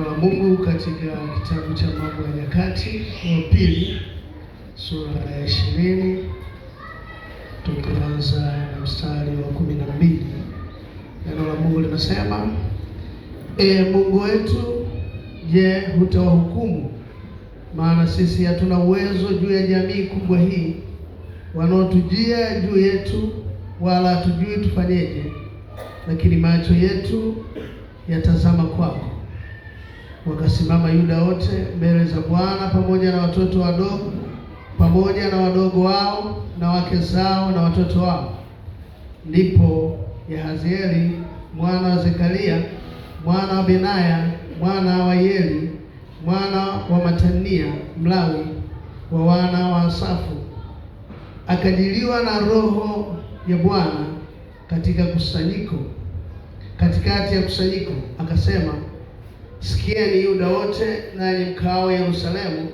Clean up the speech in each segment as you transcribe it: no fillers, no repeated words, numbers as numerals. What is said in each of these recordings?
wa Mungu katika kitabu cha Mambo ya Nyakati wa Pili sura ya 20 tukianza na mstari wa 12. Neno la Mungu linasema, Mungu wetu, je, hutawahukumu? Maana sisi hatuna uwezo juu ya jamii kubwa hii wanaotujia juu yetu, wala hatujui tufanyeje, lakini macho yetu yatazama kwako. Wakasimama Yuda wote mbele za Bwana, pamoja na watoto wadogo, pamoja na wadogo wao na wake zao na watoto wao. Ndipo Yahazieli mwana wa Zekaria, mwana wa Benaya, mwana wa Yeli, mwana wa Matania, Mlawi wa wana wa Asafu, akajiliwa na roho ya Bwana katikati ya kusanyiko, akasema, sikieni Yuda wote, nanyi mkao Yerusalemu,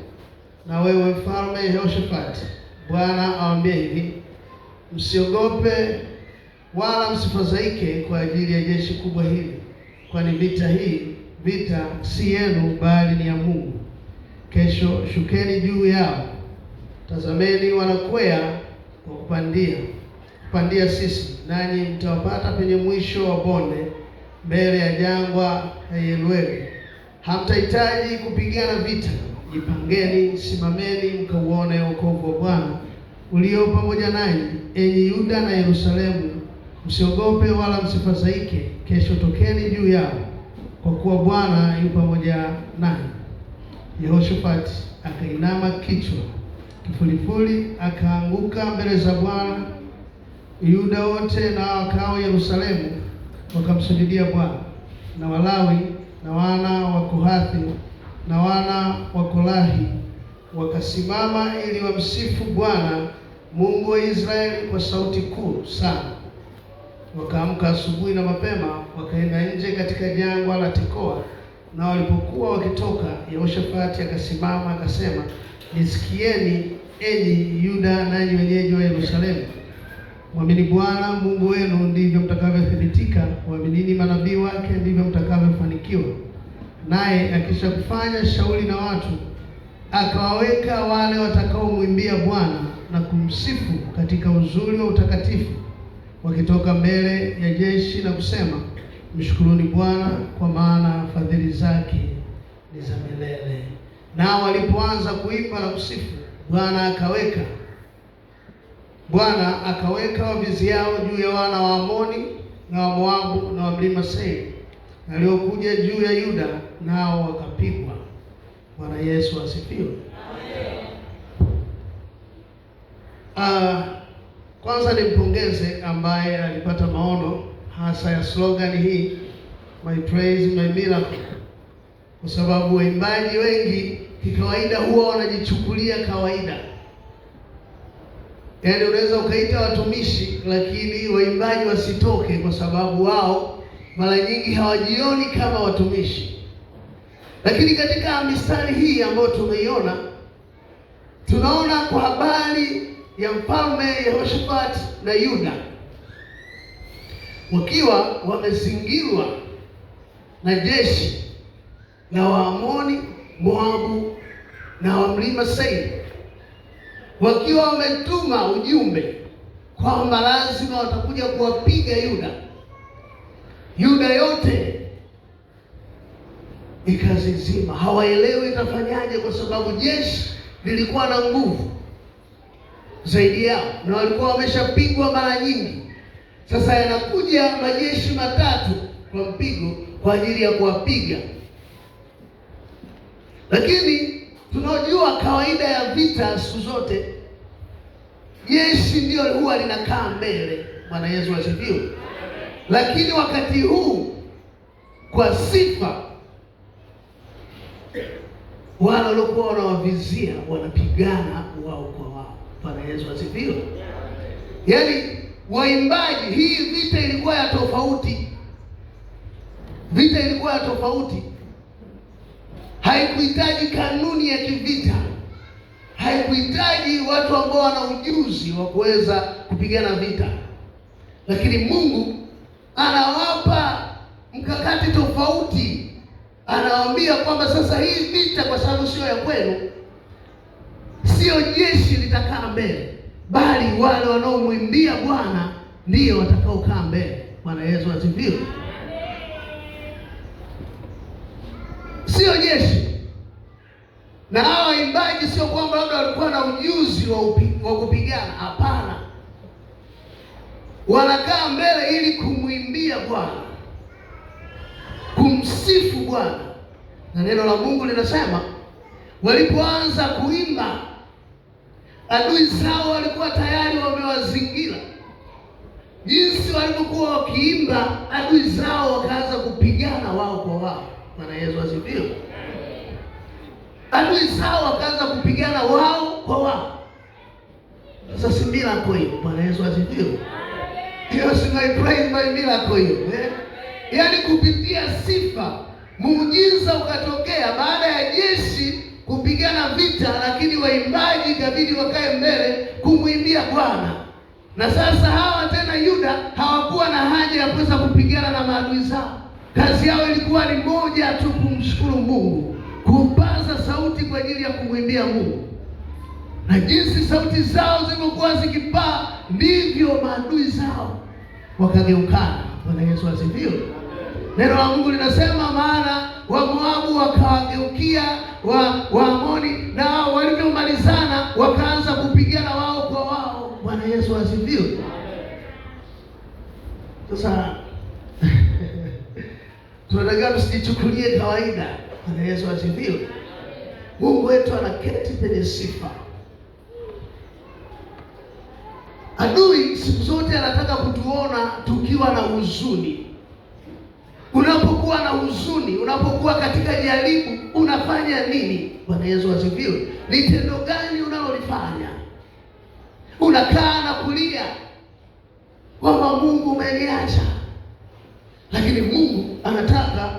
na wewe mfalme Yehoshafati. Bwana awaambia hivi, msiogope wala msifadhaike kwa ajili ya jeshi kubwa hili, kwani vita si yenu, bali ni ya Mungu. Kesho shukeni juu yao, tazameni wanakwea kwa kupandia sisi, nanyi mtawapata penye mwisho wa bonde, mbele ya jangwa ya Yerueli. Hamtahitaji kupigana vita. Jipangeni, simameni, mkauone wokovu wa Bwana ulio pamoja nanyi, enyi Yuda na Yerusalemu. Msiogope wala msifadhaike. Kesho tokeni juu yao, kwa kuwa Bwana yu pamoja nanyi. Yehoshafati akainama kichwa kifulifuli, akaanguka mbele za Bwana. Yuda wote na wakao Yerusalemu wakamsujudia Bwana, na Walawi na wana wa Kohathi na wana wa Kolahi wakasimama ili wamsifu Bwana Mungu wa Israeli kwa sauti kuu sana. Wakaamka asubuhi na mapema, wakaenda nje katika jangwa la Tekoa, na walipokuwa wakitoka, Yehoshafati akasimama akasema, nisikieni enyi Yuda nanyi wenyeji wa Yerusalemu. Mwamini Bwana Mungu wenu, ndivyo mtakavyothibitika; waaminini manabii wake, ndivyo mtakavyofanikiwa. Naye akisha kufanya shauri na watu, akawaweka wale watakaomwimbia Bwana na kumsifu katika uzuri wa utakatifu, wakitoka mbele ya jeshi na kusema, mshukuruni Bwana, kwa maana fadhili zake ni za milele. Nao walipoanza kuimba na kusifu, Bwana akaweka waviziao juu ya wana wa Amoni na wa Moabu na wa mlima Seiri, waliokuja juu ya Yuda, nao wakapigwa. Bwana Yesu asifiwe. Kwanza nimpongeze ambaye alipata maono hasa ya slogan hii, my praise my miracle, kwa sababu waimbaji wengi kikawaida huwa wanajichukulia kawaida. Yaani unaweza ukaita watumishi, lakini waimbaji wasitoke, kwa sababu wao mara nyingi hawajioni kama watumishi. Lakini katika mistari hii ambayo tumeiona, tunaona kwa habari ya mfalme Yehoshafati na Yuda wakiwa wamezingirwa na jeshi la Waamoni, Moabu na wa mlima Seiri, wakiwa wametuma ujumbe kwamba lazima watakuja kuwapiga Yuda yote ikazizima. Hawaelewi itafanyaje, kwa sababu jeshi lilikuwa na nguvu zaidi yao na walikuwa wameshapigwa mara nyingi. Sasa yanakuja majeshi matatu kwa mpigo kwa ajili ya kuwapiga. Lakini tunajua kawaida ya vita siku zote jeshi ndio huwa linakaa mbele. Bwana Yesu asifiwe. Lakini wakati huu kwa sifa, wale waliokuwa wanawavizia wanapigana wao kwa wao. Bwana Yesu asifiwe. Yaani waimbaji, hii vita ilikuwa ya tofauti. Haikuhitaji kanuni ya kivita, haikuhitaji watu ambao wana ujuzi wa kuweza kupigana vita, lakini Mungu anawapa mkakati tofauti anawaambia kwamba sasa hii vita, kwa sababu sio ya kwenu, sio jeshi litakaa mbele, bali wale wanaomwimbia Bwana ndio watakaokaa mbele. Bwana Yesu asifiwe. Sio jeshi. Na hawa waimbaji sio kwamba labda walikuwa na ujuzi wa kupigana, hapana. Wanakaa mbele ili kumwimbia Bwana, kumsifu Bwana. Na neno la Mungu linasema walipoanza kuimba, adui zao walikuwa tayari wamewazingira. Jinsi walipokuwa wakiimba, adui zao wakaanza kupigana wao kwa wao. Bwana Yesu asifiwe. Adui zao wakaanza kupigana wao kwa wao. Sasa si miracle hiyo. Bwana Yesu asifiwe. Hiyo si my praise my miracle hiyo. Yaani kupitia sifa muujiza ukatokea baada ya jeshi kupigana vita, lakini waimbaji ikabidi wakae mbele kumwimbia Bwana. Na sasa hawa tena Yuda hawakuwa na haja ya kuweza kupigana na maadui zao. Kazi yao ilikuwa ni moja tu, kumshukuru Mungu, kupaza sauti kwa ajili ya kumwimbia Mungu. Na jinsi sauti zao zilivyokuwa zikipaa, ndivyo maadui zao wakageukana. Bwana Yesu asifiwe. Neno la Mungu linasema maana wa Moabu wakawageukia wa Amoni, na walivyomalizana wakaanza kupigana wao kwa wao. Bwana Yesu asifiwe. Sasa tunataka tusijichukulie kawaida. Bwana Yesu asifiwe. Mungu wetu anaketi penye sifa. Adui siku zote anataka kutuona tukiwa na huzuni. Unapokuwa na huzuni, unapokuwa katika jaribu, unafanya nini? Bwana Yesu asifiwe. Ni tendo gani unalolifanya? Unakaa na kulia kwamba Mungu umeniacha. Lakini Mungu anataka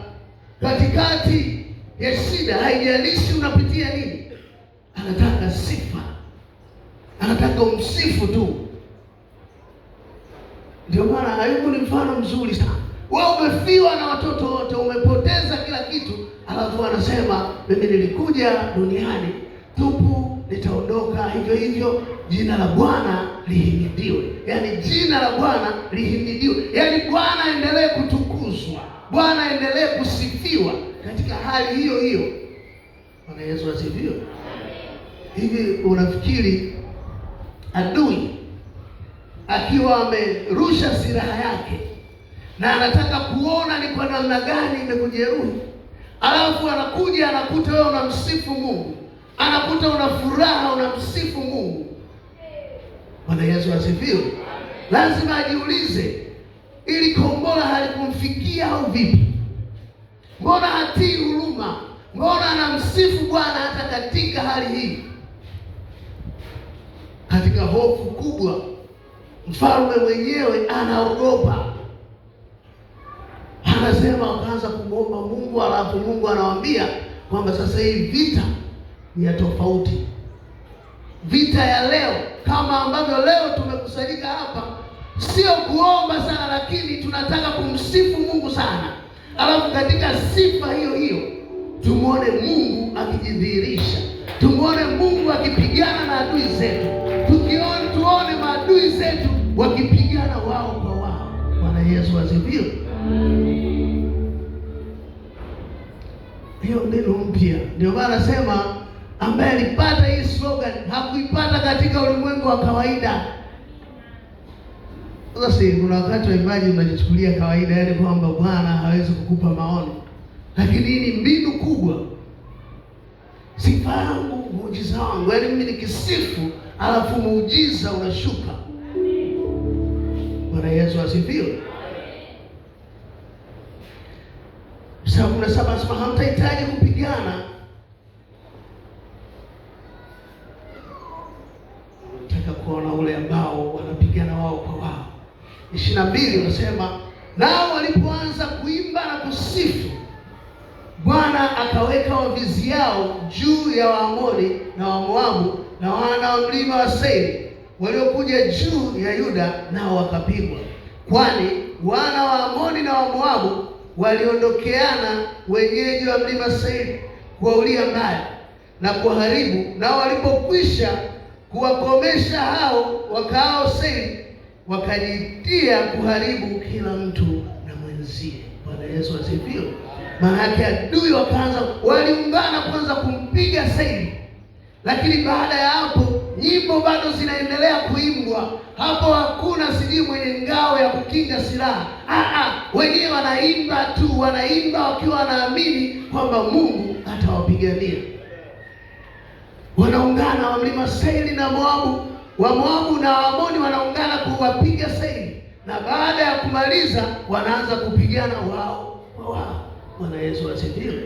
katikati ya shida, haijalishi unapitia nini, anataka sifa. Anataka umsifu tu. Ndio maana Ayubu ni mfano mzuri sana. Wewe umefiwa na watoto wote, umepoteza kila kitu, alafu anasema mimi nilikuja duniani tupu, nitaondoka hivyo hivyo, jina la Bwana lihimidiwe. Yaani jina la Bwana lihimidiwe. Yaani Bwana endelee kutukuzwa, Bwana endelee kusifiwa katika hali hiyo hiyo. Bwana Yesu asifiwe. Hivi unafikiri adui akiwa amerusha silaha yake na anataka kuona ni kwa namna gani imekujeruhi, alafu anakuja anakuta wewe unamsifu Mungu, anakuta una furaha, unamsifu Mungu? Bwana Yesu asifiwe. Lazima ajiulize, ili kombora halikumfikia au vipi? Mbona hatii huruma? Mbona anamsifu Bwana hata katika hali hii? Katika hofu kubwa, mfalme mwenyewe anaogopa. Anasema wakaanza kumwomba Mungu, alafu Mungu anawaambia kwamba sasa hii vita ni ya tofauti. Vita ya leo, kama ambavyo leo tumekusanyika hapa, sio kuomba sana, lakini tunataka kumsifu Mungu sana. Alafu katika sifa hiyo hiyo tumuone Mungu akijidhihirisha, tumuone Mungu akipigana na adui zetu, tuone maadui zetu wakipigana wao kwa wao. Bwana Yesu asifiwe. Hiyo neno mpya. Ndio maana nasema ambaye alipata hii slogan hakuipata katika ulimwengu wa kawaida. Sasa kuna wakati waimbaji unajichukulia kawaida, yaani kwamba Bwana hawezi kukupa maono, lakini hii ni mbinu kubwa. Sifa yangu, muujiza wangu, yaani mimi nikisifu alafu muujiza unashuka. Bwana Yesu asifiwe. Sasa kuna sababu sema hamtahitaji kupigana. Nataka kuona ule ambao wanapigana wao kwa wao. 22 unasema nao walipoanza kuimba na kusifu, Bwana akaweka wavizi yao juu ya Waamoni na Wamoabu na wana wa mlima wa Seiri waliokuja juu ya Yuda, nao wakapigwa. Kwani wana wa Amoni na wa Moabu waliondokeana wenyeji wa mlima Seiri kuwaulia mbali na kuharibu. Nao walipokwisha kuwakomesha hao wakaao Seiri, wakajitia kuharibu kila mtu na mwenzie. Bwana Yesu asifiwe. Maana yake adui wakaanza, waliungana kwanza kumpiga Seiri, lakini baada ya hapo nyimbo bado zinaendelea kuimbwa. Hapo hakuna sijui mwenye ngao ya kukinga silaha. Wenyewe wanaimba tu, wanaimba wakiwa wanaamini kwamba Mungu atawapigania. Wanaungana wa mlima Seiri na Moabu, wa Moabu na Waamoni wanaungana kuwapiga Seiri, na baada ya kumaliza wanaanza kupigana wao kwa wao. Bwana Yesu asifiwe.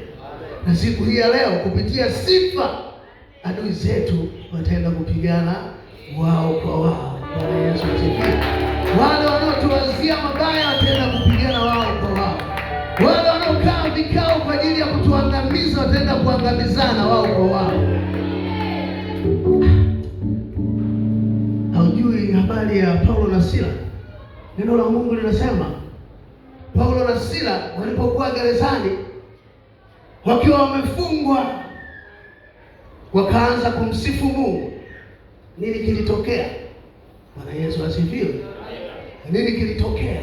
Na siku hii ya leo kupitia sifa adui zetu wataenda kupigana wao kwa wao. Bwana Yesu asifiwe. Wale wanaotuwazia mabaya wataenda kupigana wao kwa wao. Wale wanaokaa vikao kwa ajili ya kutuangamiza wataenda kuangamizana wao kwa wao. Haujui habari ya Paulo na Sila? Neno la Mungu linasema Paulo na Sila walipokuwa gerezani wakiwa wamefungwa, wakaanza kumsifu Mungu. Nini kilitokea? Bwana Yesu asifiwe. Nini kilitokea?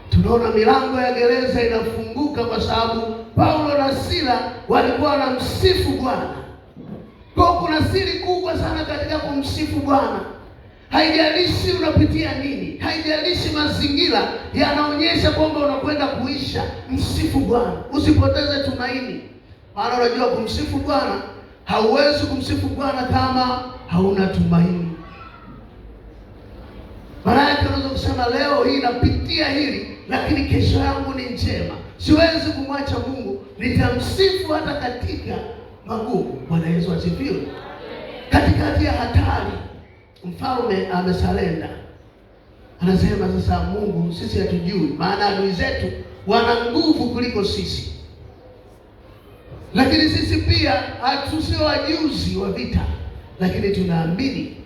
Tunaona milango ya gereza inafunguka kwa sababu Paulo na Sila walikuwa wanamsifu Bwana. Kwa kuna siri kubwa sana katika kumsifu Bwana. Haijalishi unapitia nini, haijalishi mazingira yanaonyesha kwamba unakwenda kuisha, msifu Bwana. Usipoteze tumaini. Maana unajua kumsifu Bwana, hauwezi kumsifu Bwana kama hauna tumaini. Maana yake unaweza kusema leo hii napitia hili, lakini kesho yangu ni njema. Siwezi kumwacha Mungu, nitamsifu hata katika magumu. Bwana Yesu asifiwe. Katikati ya hatari, mfalme amesalenda. Anasema sasa, Mungu sisi hatujui, maana adui zetu wana nguvu kuliko sisi. Lakini sisi pia hatusio wajuzi wa vita, lakini tunaamini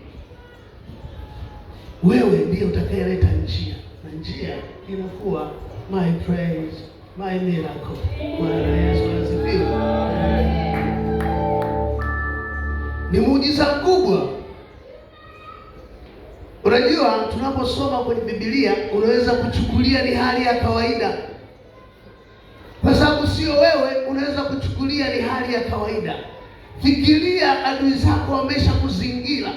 wewe ndiye utakayeleta njia, na njia inakuwa my praise, my miracle. Bwana Yesu asifiwe. Ni muujiza mkubwa. Unajua, tunaposoma kwenye Biblia unaweza kuchukulia ni hali ya kawaida, kwa sababu sio wewe unaweza kuchukulia ni hali ya kawaida. Fikiria adui zako wamesha kuzingira,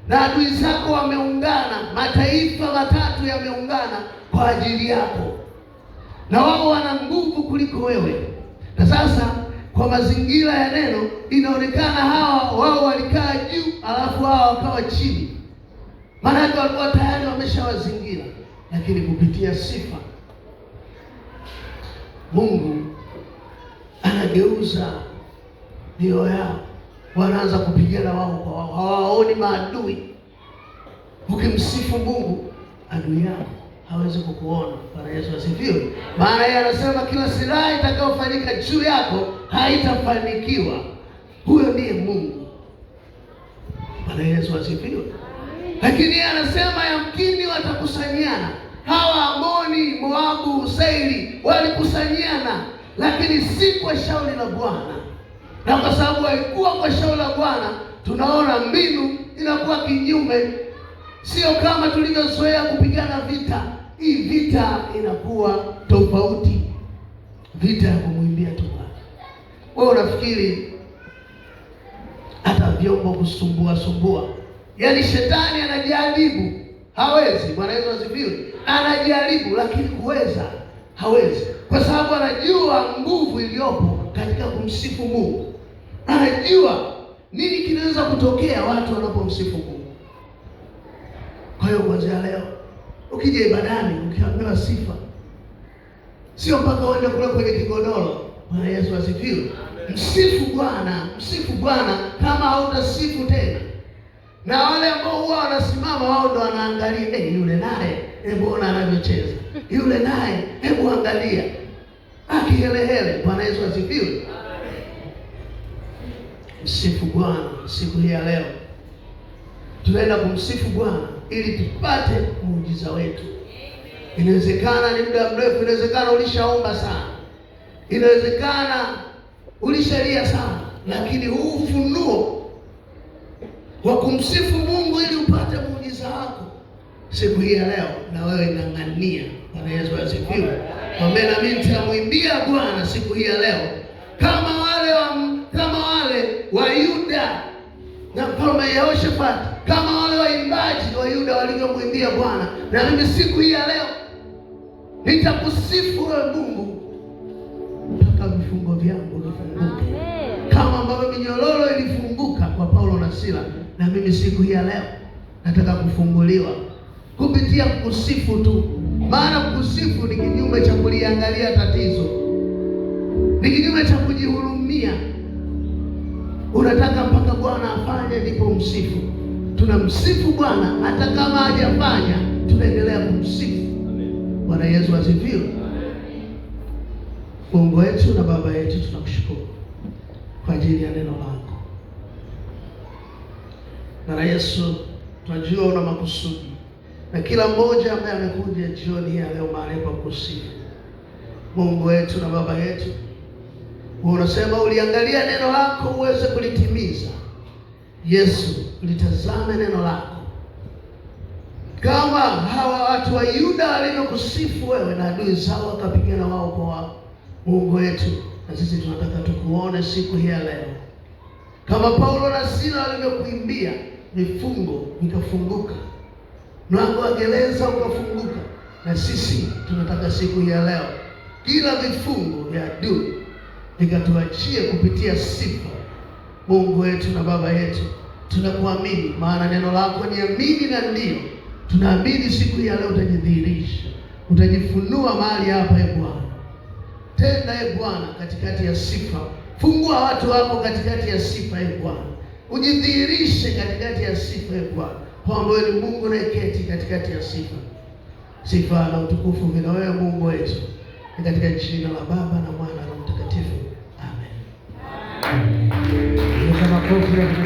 na adui zako wameungana, mataifa matatu yameungana kwa ajili yako, na wao wana nguvu kuliko wewe. Na sasa kwa mazingira ya neno inaonekana hawa wao walikaa juu, alafu hawa wakawa chini. Maana yake walikuwa tayari wameshawazingira, lakini kupitia sifa Mungu anageuza mioyo yao, wanaanza kupigana wao kwa wao, hawaoni maadui. Ukimsifu Mungu, adui yako hawezi kukuona. Bwana Yesu asifiwe. Maana yeye anasema kila silaha itakayofanyika juu yako haitafanikiwa. Huyo ndiye Mungu. Bwana Yesu asifiwe. Lakini yeye anasema yamkini watakusanyana. Hawa Amoni, Moabu, Seiri walikusanyana, lakini si kwa shauri la Bwana. Na kwa sababu haikuwa kwa shauri la Bwana, tunaona mbinu inakuwa kinyume. Sio kama tulivyozoea kupigana vita. Hii vita inakuwa tofauti, vita ya kumwimbia tu Bwana. Wewe unafikiri hata vyombo kusumbua, yaani shetani anajaribu, hawezi. Bwana Yesu asifiwe. Anajaribu, lakini kuweza hawezi, kwa sababu anajua nguvu iliyopo katika kumsifu Mungu. Anajua nini kinaweza kutokea watu wanapomsifu Mungu. Kwa hiyo kuanzia leo ukija ibadani ukiambiwa sifa, sio mpaka uende kule kwenye kigodoro. Bwana Yesu asifiwe. Msifu Bwana, msifu Bwana kama hautasifu tena. Na wale ambao huwa wanasimama wao ndo wanaangalia, yule naye hebu ona anavyocheza, yule naye hebu angalia akihelehele. Bwana Yesu asifiwe. Msifu Bwana. Siku hii ya leo tunaenda kumsifu Bwana ili tupate muujiza wetu, Inawezekana ni muda mrefu, inawezekana ulishaomba sana, inawezekana ulishalia sana, lakini huu ufunuo wa kumsifu Mungu ili upate muujiza wako siku hii ya leo, na wewe ng'ang'ania. Bwana Yesu asifiwe. Amen. Mimi nitamwimbia Bwana siku hii ya leo kama wale wa Yuda na mfalme Yehoshafati, kama wale waimbaji wa Yuda walivyomwimbia Bwana. Na mimi siku hii ya leo nitakusifu wewe Mungu mpaka vifungo vyangu vifunguke, kama ambavyo minyororo ilifunguka kwa Paulo na Sila. Na mimi siku hii ya leo nataka kufunguliwa kupitia kukusifu tu, maana kukusifu ni kinyume cha kuliangalia tatizo, ni kinyume cha kujihurumia. Unataka mpaka Bwana afanye ndipo umsifu. Tunamsifu Bwana hata kama hajafanya, tunaendelea kumsifu. Bwana Yesu asifiwe. Mungu wetu na Baba yetu, tunakushukuru kwa ajili ya neno lako. Bwana Yesu, tunajua una makusudi na kila mmoja ambaye amekuja jioni ya leo mahali pa kusifu. Mungu wetu na Baba yetu, unasema uliangalia neno lako uweze kulitimiza. Yesu, litazame neno lako kama hawa watu wa Yuda walivyokusifu wewe na adui zao wakapigana wao kwa wao. Mungu wetu, na sisi tunataka tukuone siku hii ya leo kama Paulo na Sila walivyokuimbia, vifungo vikafunguka, mlango wa gereza ukafunguka. Na sisi tunataka siku hii ya leo kila vifungo vya adui vikatuachie kupitia sifa. Mungu wetu na Baba yetu, tunakuamini maana neno lako ni amini na ndio. Tunaamini siku ya leo utajidhihirisha, utajifunua mahali hapa. Bwana, tenda Bwana katikati ya sifa. Fungua watu wako katikati ya sifa. Bwana, ujidhihirishe katikati ya sifa. Bwana, kwamba wewe ni Mungu unayeketi katikati ya sifa. Sifa na utukufu vina wewe Mungu wetu, ni katika jina la Baba na Mwana na Mtakatifu. Amen.